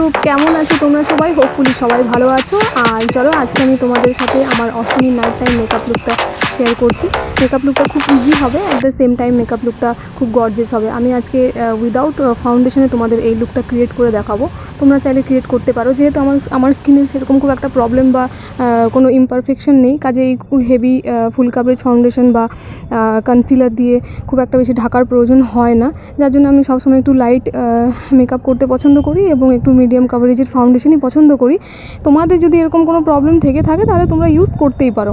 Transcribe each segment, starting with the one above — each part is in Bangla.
তো কেমন আছো তোমরা সবাই? হোপফুলি সবাই ভালো আছো। আর চলো আজকে আমি তোমাদের সাথে আমার অষ্টমীর নাইট টাইম মেকআপ লুকটা শেয়ার করছি। মেকআপ লুকটা খুব ইজি হবে, at the same time makeup লুকটা খুব গর্জিয়াস হবে। আমি আজকে উইদাউট ফাউন্ডেশনে তোমাদের এই লুকটা ক্রিয়েট করে দেখাবো। তোমরা চাইলে ক্রিয়েট করতে পারো, যেহেতু আমার স্কিনে সেরকম খুব একটা প্রবলেম বা কোনো ইমপারফেকশন নেই, কাজে এই খুব হেভি ফুল কাভারেজ ফাউন্ডেশন বা কনসিলার দিয়ে খুব একটা বেশি ঢাকার প্রয়োজন হয় না। যার জন্য আমি সবসময় একটু লাইট মেকআপ করতে পছন্দ করি এবং একটু মিডিয়াম কাভারেজের ফাউন্ডেশনই পছন্দ করি। তোমাদের যদি এরকম কোনো প্রবলেম থেকে থাকে তাহলে তোমরা ইউজ করতেই পারো।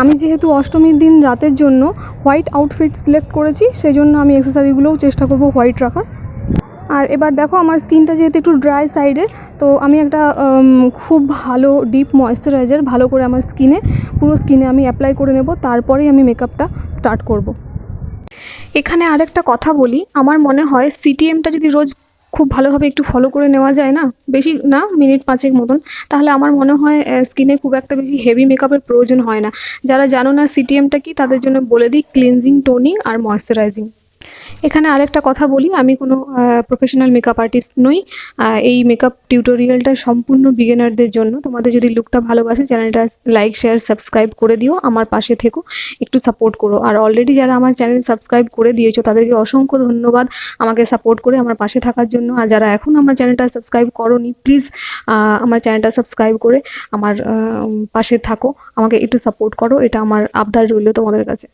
আমি যেহেতু অষ্টমীর দিন রাতের জন্য হোয়াইট আউটফিট সিলেক্ট করেছি, সেই জন্য আমি অ্যাক্সেসরিগুলোও চেষ্টা করব হোয়াইট রাখার। আর এবার দেখো আমার স্কিনটা যেহেতু একটু ড্রাই সাইডের, তো আমি একটা খুব ভালো ডিপ ময়েশ্চারাইজার ভালো করে আমার পুরো স্কিনে আমি অ্যাপ্লাই করে নেব, তারপরেই আমি মেকআপটা স্টার্ট করব। এখানে আরেকটা কথা বলি, আমার মনে হয় সিটিএমটা যদি রোজ খুব ভালোভাবে একটু ফলো করে নেওয়া যায় না, বেশি না, মিনিট 5 মতন, তাহলে আমার মনে হয় স্কিনে খুব একটা বেশি হেভি মেকআপের প্রয়োজন হয় না। যারা জানো না সিটিএমটা কি, তাদের জন্য বলে দিই, ক্লিনজিং, টোনিং আর ময়েশ্চারাইজিং। এখানে আরেকটা কথা বলি, আমি কোনো প্রফেশনাল মেকআপ আর্টিস্ট নই। এই মেকআপ টিউটোরিয়ালটা সম্পূর্ণ বিগিনারদের জন্য। তোমাদের যদি লুকটা ভালোবাসে, চ্যানেলটা লাইক, শেয়ার, সাবস্ক্রাইব করে দিও, আমার পাশে থেকো, একটু সাপোর্ট করো। আর অলরেডি যারা আমার চ্যানেল সাবস্ক্রাইব করে দিয়েছো তাদেরকে অসংখ্য ধন্যবাদ আমাকে সাপোর্ট করে আমার পাশে থাকার জন্য। আর যারা এখন আমার চ্যানেলটা সাবস্ক্রাইব করোনি, প্লিজ আমার চ্যানেলটা সাবস্ক্রাইব করে আমার পাশে থাকো, আমাকে একটু সাপোর্ট করো, এটা আমার আবদার রইল তোমাদের কাছে।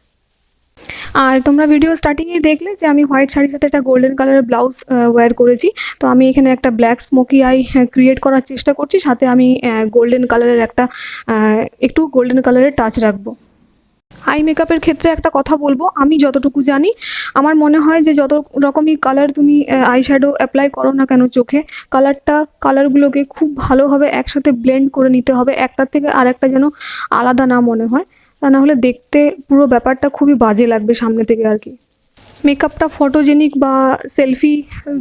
আর তোমরা ভিডিও স্টার্টিংয়েই দেখলে যে আমি হোয়াইট শাড়ির সাথে একটা গোল্ডেন কালারের ব্লাউজ ওয়্যার করেছি। তো আমি এখানে একটা ব্ল্যাক স্মোকি আই ক্রিয়েট করার চেষ্টা করছি, সাথে আমি গোল্ডেন কালারের একটু গোল্ডেন কালারের টাচ রাখবো। আই মেকআপের ক্ষেত্রে একটা কথা বলবো, আমি যতটুকু জানি, আমার মনে হয় যে যত রকমই কালার তুমি আই শ্যাডো অ্যাপ্লাই করো না কেন চোখে, কালারগুলোকে খুব ভালোভাবে একসাথে ব্লেন্ড করে নিতে হবে, একটার থেকে আরেকটা যেন আলাদা না মনে হয়, তা না হলে দেখতে পুরো ব্যাপারটা খুবই বাজে লাগবে সামনে থেকে আর কি। মেকআপটা ফটোজেনিক বা সেলফি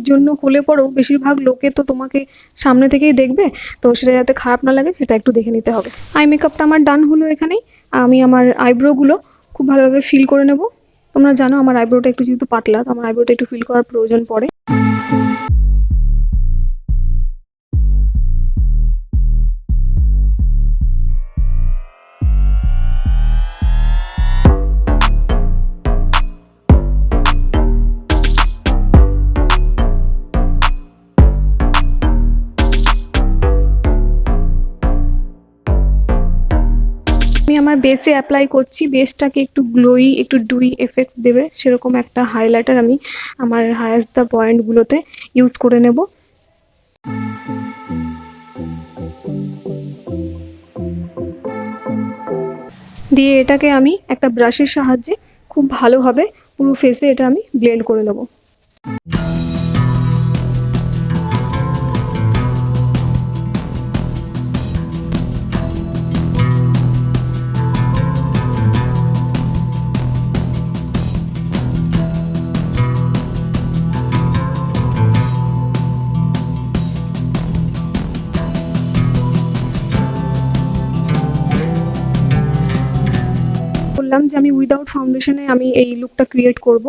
জন্য হলে পরেও বেশিরভাগ লোকে তো তোমাকে সামনে থেকেই দেখবে, তো সেটা যাতে খারাপ না লাগে সেটা একটু দেখে নিতে হবে। আই মেকআপটা আমার ডান হলো। এখানেই আমি আমার আইব্রোগুলো খুব ভালোভাবে ফিল করে নেব। তোমরা জানো আমার আইব্রোটা একটু যেহেতু পাতলা, তো আমার আইব্রোটা একটু ফিল করার প্রয়োজন পড়ে। আমি আমার বেসে অ্যাপ্লাই করছি, বেসটাকে একটু গ্লোই, একটু ডুই এফেক্ট দেবে সেরকম একটা হাইলাইটার আমি আমার হায়েস্ট দ্য পয়েন্টগুলোতে ইউজ করে নেব। দিয়ে এটাকে আমি একটা ব্রাশের সাহায্যে খুব ভালোভাবে পুরো ফেসে এটা আমি ব্লেন্ড করে নেব। বললাম যে আমি উইদাউট ফাউন্ডেশনে আমি এই লুকটা ক্রিয়েট করব।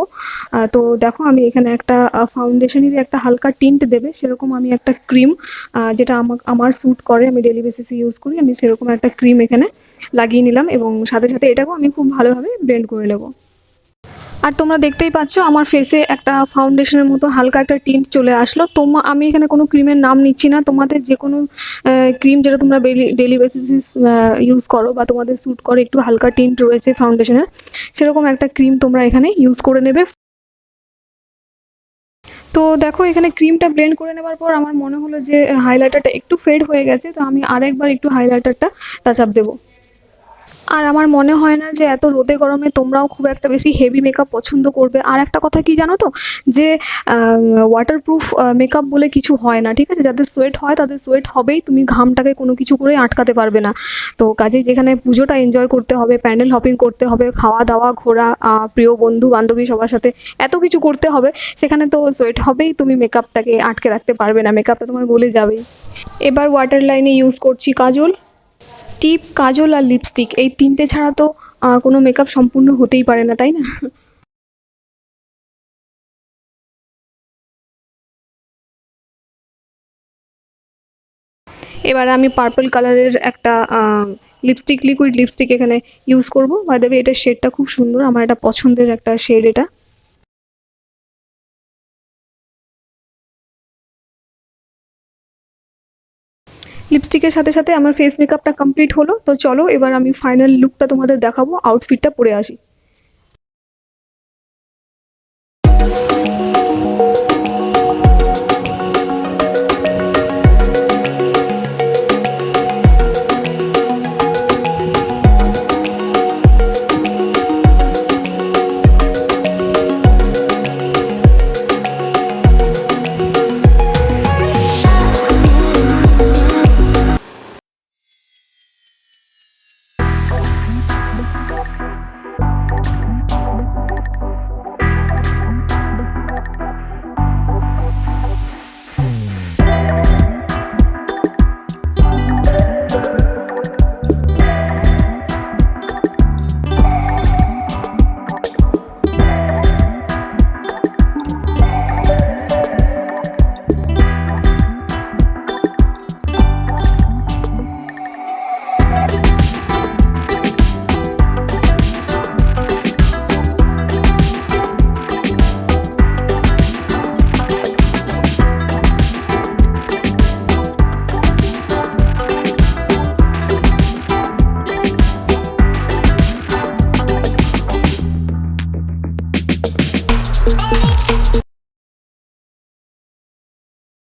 তো দেখো আমি এখানে একটা ফাউন্ডেশনের একটা হালকা টিন্ট দেবে সেরকম আমি একটা ক্রিম, যেটা আমার স্যুট করে, আমি ডেলি বেসিসে ইউজ করি, আমি সেরকম একটা ক্রিম এখানে লাগিয়ে নিলাম এবং সাথে সাথে এটাকেও আমি খুব ভালোভাবে ব্লেন্ড করে নেব। আর তোমরা দেখতেই পাচ্ছ আমার ফেসে একটা ফাউন্ডেশনের মতো হালকা একটা টিন্ট চলে আসলো। আমি এখানে কোনো ক্রিমের নাম নিচ্ছি না, তোমাদের যে কোনো ক্রিম যেটা তোমরা ডেলি বেসিসে ইউজ করো বা তোমাদের স্যুট করে, একটু হালকা টিন্ট রয়েছে ফাউন্ডেশনের, সেরকম একটা ক্রিম তোমরা এখানে ইউজ করে নেবে। তো দেখো এখানে ক্রিমটা ব্লেন্ড করে নেবার পর আমার মনে হলো যে হাইলাইটারটা একটু ফেড হয়ে গেছে, তো আমি আরেকবার একটু হাইলাইটারটা টাচ আপ দেবো। আর আমার মনে হয় না যে এত রোদে গরমে তোমরাও খুব একটা বেশি হেভি মেকআপ পছন্দ করবে। আর একটা কথা কি জানো তো, যে ওয়াটারপ্রুফ মেকআপ বলে কিছু হয় না, ঠিক আছে? যাদের সোয়েট হয় তাদের সোয়েট হবেই, তুমি ঘামটাকে কোনো কিছু করে আটকাতে পারবে না। তো কাজেই যেখানে পুজোটা এনজয় করতে হবে, প্যান্ডেল হপিং করতে হবে, খাওয়া দাওয়া, ঘোরা, প্রিয় বন্ধু বান্ধবী সবার সাথে এত কিছু করতে হবে, সেখানে তো সোয়েট হবেই, তুমি মেকআপটাকে আটকে রাখতে পারবে না, মেকআপটা তোমার গলে যাবেই। এবার ওয়াটার লাইনে ইউজ করছি কাজল, টিপ, কাজল আর লিপস্টিক, এই তিনটে ছাড়া তো কোনো মেকআপ সম্পূর্ণ হতেই পারে না, তাই না? এবার আমি পার্পল কালারের একটা লিপস্টিক, লিকুইড লিপস্টিক এখানে ইউজ করবো। বাই দ্য ওয়ে এটার শেডটা খুব সুন্দর, আমার এটা পছন্দের একটা শেড এটা। লিপস্টিকের সাথে সাথে আমার ফেস মেকআপটা কমপ্লিট হলো। তো চলো এবার আমি ফাইনাল লুকটা তোমাদের দেখাবো, আউটফিটটা পরে আসি।